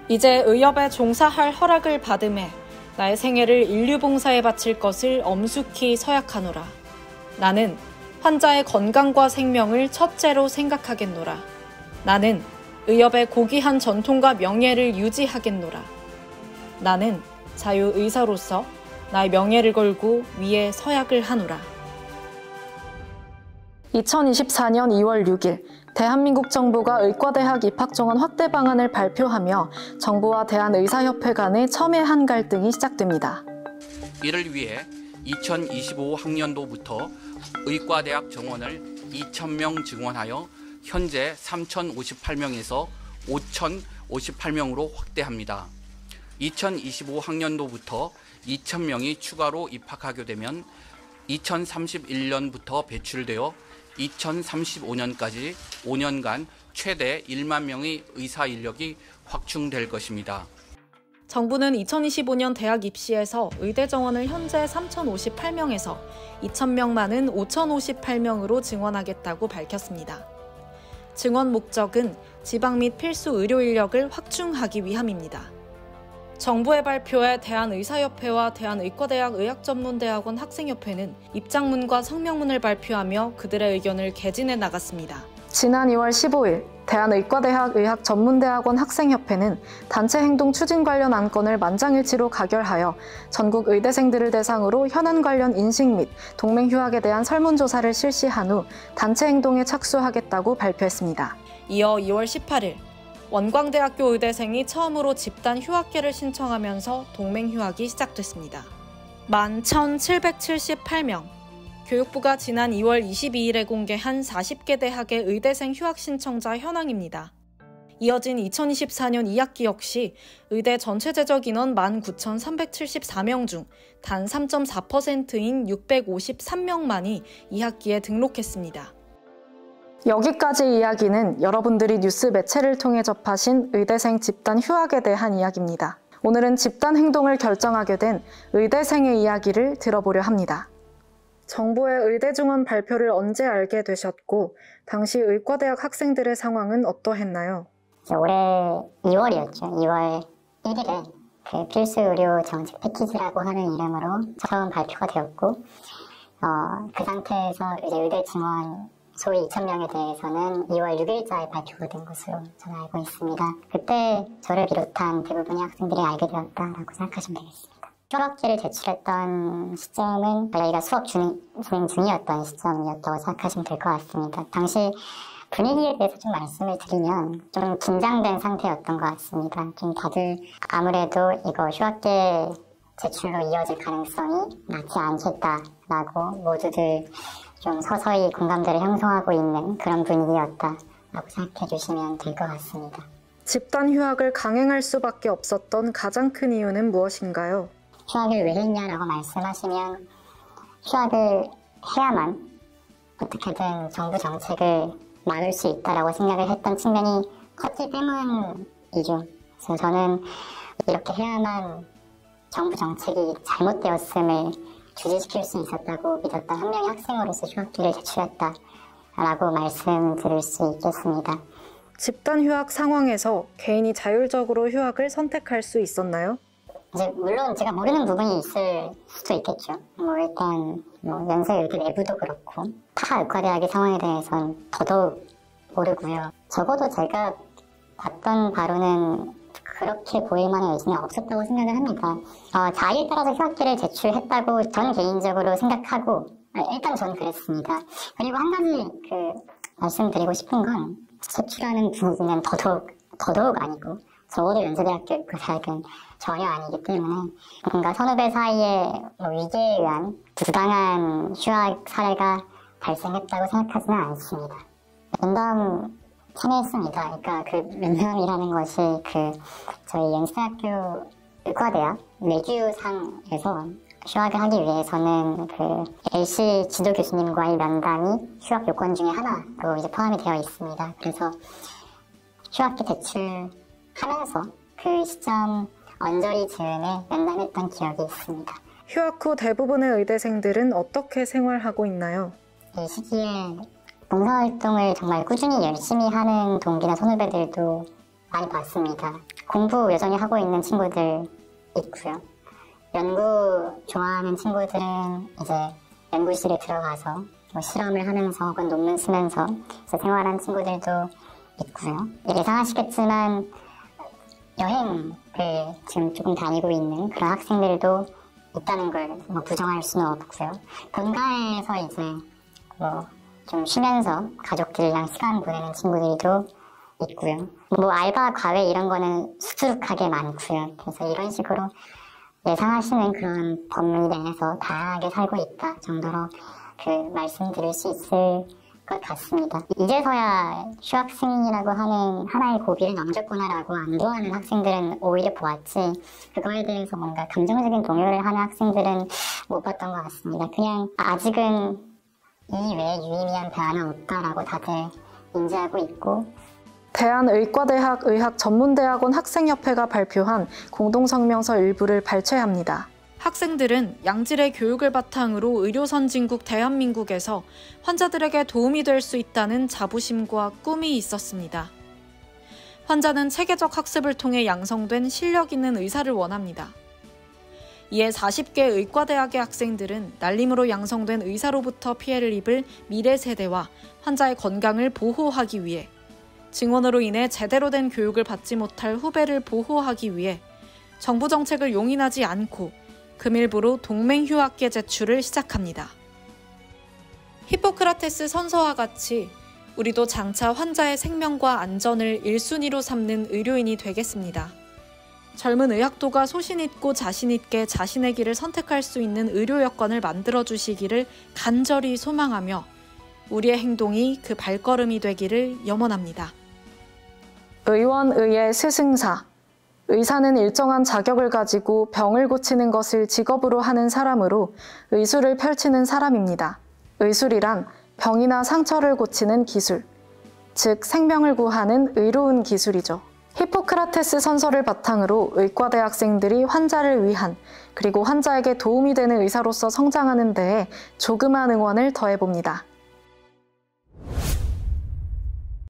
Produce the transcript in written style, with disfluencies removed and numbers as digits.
이제 의협에 종사할 허락을 받음에 나의 생애를 인류봉사에 바칠 것을 엄숙히 서약하노라. 나는 환자의 건강과 생명을 첫째로 생각하겠노라. 나는 의협의 고귀한 전통과 명예를 유지하겠노라. 나는 자유의사로서 나의 명예를 걸고 위에 서약을 하노라. 2024년 2월 6일 대한민국 정부가 의과대학 입학 정원 확대 방안을 발표하며 정부와 대한의사협회 간의 첨예한 갈등이 시작됩니다. 이를 위해 2025 학년도부터 의과대학 정원을 2,000명 증원하여 현재 3,058명에서 5,058명으로 확대합니다. 2025 학년도부터 2,000명이 추가로 입학하게 되면 2031년부터 배출되어 2035년까지 5년간 최대 1만 명의 의사 인력이 확충될 것입니다. 정부는 2025년 대학 입시에서 의대 정원을 현재 3,058명에서 2,000명 많은 5,058명으로 증원하겠다고 밝혔습니다. 증원 목적은 지방 및 필수 의료 인력을 확충하기 위함입니다. 정부의 발표에 대한의사협회와 대한의과대학 의학전문대학원 학생협회는 입장문과 성명문을 발표하며 그들의 의견을 개진해 나갔습니다. 지난 2월 15일 대한의과대학 의학전문대학원 학생협회는 단체 행동 추진 관련 안건을 만장일치로 가결하여 전국 의대생들을 대상으로 현안 관련 인식 및 동맹휴학에 대한 설문조사를 실시한 후 단체 행동에 착수하겠다고 발표했습니다. 이어 2월 18일 원광대학교 의대생이 처음으로 집단 휴학계를 신청하면서 동맹휴학이 시작됐습니다. 11,778명. 교육부가 지난 2월 22일에 공개한 40개 대학의 의대생 휴학 신청자 현황입니다. 이어진 2024년 2학기 역시 의대 전체 재적 인원 19,374명 중 단 3.4%인 653명만이 2학기에 등록했습니다. 여기까지 이야기는 여러분들이 뉴스 매체를 통해 접하신 의대생 집단 휴학에 대한 이야기입니다. 오늘은 집단 행동을 결정하게 된 의대생의 이야기를 들어보려 합니다. 정부의 의대 증원 발표를 언제 알게 되셨고 당시 의과대학 학생들의 상황은 어떠했나요? 올해 2월이었죠. 2월 1일에 그 필수 의료 정책 패키지라고 하는 이름으로 처음 발표가 되었고 그 상태에서 이제 의대 증원 소위 2,000명에 대해서는 2월 6일자에 발표가 된 것으로 저는 알고 있습니다. 그때 저를 비롯한 대부분의 학생들이 알게 되었다라고 생각하시면 되겠습니다. 휴학지를 제출했던 시점은 저희가 수업 진행 중이었던 시점이었다고 생각하시면 될 것 같습니다. 당시 분위기에 대해서 좀 말씀을 드리면 좀 긴장된 상태였던 것 같습니다. 좀 다들 아무래도 이거 휴학계 제출로 이어질 가능성이 낮지 않겠다라고 모두들 좀 서서히 공감대를 형성하고 있는 그런 분위기였다라고 생각해 주시면 될 것 같습니다. 집단 휴학을 강행할 수밖에 없었던 가장 큰 이유는 무엇인가요? 휴학을 왜 했냐라고 말씀하시면 휴학을 해야만 어떻게든 정부 정책을 막을 수 있다라고 생각을 했던 측면이 컸기 때문이죠. 그래서 저는 이렇게 해야만 정부 정책이 잘못되었음을 주지시킬 수 있었다고 믿었던 한 명의 학생으로서 휴학기를 제출했다라고 말씀드릴 수 있겠습니다. 집단 휴학 상황에서 개인이 자율적으로 휴학을 선택할 수 있었나요? 이제 물론 제가 모르는 부분이 있을 수도 있겠죠. 일단 연세의대 내부도 그렇고 타 의과대학의 상황에 대해서는 더더욱 모르고요. 적어도 제가 봤던 바로는 그렇게 보일 만한 여지는 없었다고 생각을 합니다. 자의에 따라서 휴학기를 제출했다고 전 개인적으로 생각하고 일단 저는 그랬습니다. 그리고 한 가지 말씀드리고 싶은 건 제출하는 분위기는 더더욱 아니고 적어도 연세대학교 의과대학은 전혀 아니기 때문에 뭔가 선후배 사이에 위계에 의한 부당한 휴학 사례가 발생했다고 생각하지는 않습니다. 면담 참여했습니다. 그러니까 그 면담이라는 것이 저희 연세대학교 의과대학 내규상에서 휴학을 하기 위해서는 LC 지도 교수님과의 면담이 휴학 요건 중에 하나로 이제 포함이 되어 있습니다. 그래서 휴학기 제출하면서 그 시점 언저리 즈음에 면담했던 기억이 있습니다. 휴학 후 대부분의 의대생들은 어떻게 생활하고 있나요? 이 시기에 봉사활동을 정말 꾸준히 열심히 하는 동기나 선후배들도 많이 봤습니다. 공부 여전히 하고 있는 친구들 있고요. 연구 좋아하는 친구들은 이제 연구실에 들어가서 뭐 실험을 하면서 혹은 논문 쓰면서 생활하는 친구들도 있고요. 예상하시겠지만 여행을 지금 조금 다니고 있는 그런 학생들도 있다는 걸 뭐 부정할 수는 없고요. 본가에서 이제 뭐 좀 쉬면서 가족들이랑 시간 보내는 친구들도 있고요. 뭐 알바, 과외 이런 거는 수두룩하게 많고요. 그래서 이런 식으로 예상하시는 그런 범위 내에서 다양하게 살고 있다 정도로 말씀드릴 수 있을 것 같습니다. 이제서야 휴학생이라고 하는 하나의 고비를 넘겼구나라고 안도하는 학생들은 오히려 보았지, 그거에 대해서 뭔가 감정적인 동요를 하는 학생들은 못 봤던 것 같습니다. 그냥 아직은 이외에 유의미한 변화는 없다라고 다들 인지하고 있고, 대한의과대학 의학전문대학원 학생협회가 발표한 공동성명서 일부를 발췌합니다. 학생들은 양질의 교육을 바탕으로 의료 선진국 대한민국에서 환자들에게 도움이 될 수 있다는 자부심과 꿈이 있었습니다. 환자는 체계적 학습을 통해 양성된 실력 있는 의사를 원합니다. 이에 40개 의과대학의 학생들은 날림으로 양성된 의사로부터 피해를 입을 미래 세대와 환자의 건강을 보호하기 위해, 증원으로 인해 제대로 된 교육을 받지 못할 후배를 보호하기 위해 정부 정책을 용인하지 않고 금일부로 동맹휴학계 제출을 시작합니다. 히포크라테스 선서와 같이 우리도 장차 환자의 생명과 안전을 1순위로 삼는 의료인이 되겠습니다. 젊은 의학도가 소신있고 자신있게 자신의 길을 선택할 수 있는 의료 여건을 만들어주시기를 간절히 소망하며 우리의 행동이 그 발걸음이 되기를 염원합니다. 의원, 의의 스승사. 의사는 일정한 자격을 가지고 병을 고치는 것을 직업으로 하는 사람으로 의술을 펼치는 사람입니다. 의술이란 병이나 상처를 고치는 기술, 즉 생명을 구하는 의로운 기술이죠. 히포크라테스 선서를 바탕으로 의과대 학생들이 환자를 위한, 그리고 환자에게 도움이 되는 의사로서 성장하는 데에 조그만 응원을 더해봅니다.